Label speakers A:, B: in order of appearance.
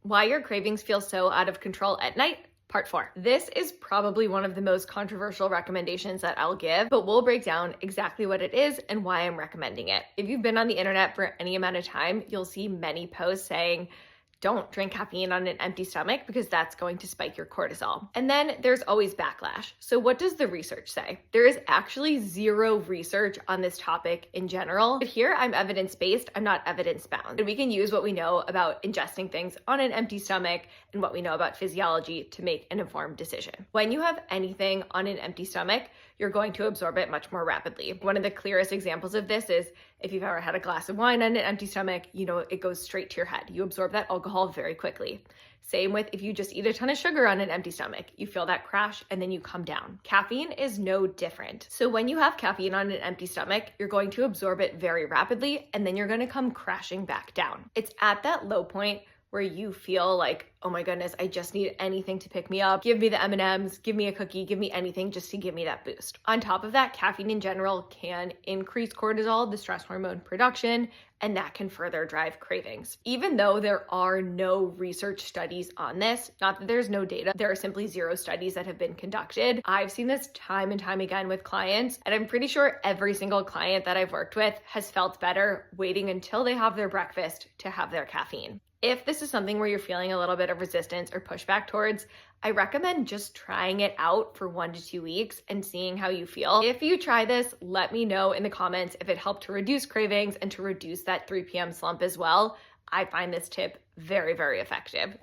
A: Why your cravings feel so out of control at night, part 4. This is probably one of the most controversial recommendations that I'll give, but we'll break down exactly what it is and why I'm recommending it. If you've been on the internet for any amount of time, you'll see many posts saying, don't drink caffeine on an empty stomach because that's going to spike your cortisol. And then there's always backlash. So what does the research say? There is actually zero research on this topic in general, but here I'm evidence-based, I'm not evidence-bound. And we can use what we know about ingesting things on an empty stomach and what we know about physiology to make an informed decision. When you have anything on an empty stomach, you're going to absorb it much more rapidly. One of the clearest examples of this is if you've ever had a glass of wine on an empty stomach, you know it goes straight to your head. You absorb that alcohol very quickly. Same with if you just eat a ton of sugar on an empty stomach, you feel that crash and then you come down. Caffeine is no different. So when you have caffeine on an empty stomach, you're going to absorb it very rapidly and then you're going to come crashing back down. It's at that low point where you feel like, oh my goodness, I just need anything to pick me up. Give me the M&Ms, give me a cookie, give me anything just to give me that boost. On top of that, caffeine in general can increase cortisol, the stress hormone production, and that can further drive cravings. Even though there are no research studies on this, not that there's no data, there are simply zero studies that have been conducted. I've seen this time and time again with clients, and I'm pretty sure every single client that I've worked with has felt better waiting until they have their breakfast to have their caffeine. If this is something where you're feeling a little bit of resistance or pushback towards, I recommend just trying it out for 1 to 2 weeks and seeing how you feel. If you try this, let me know in the comments if it helped to reduce cravings and to reduce that 3 p.m. slump as well. I find this tip very, very effective.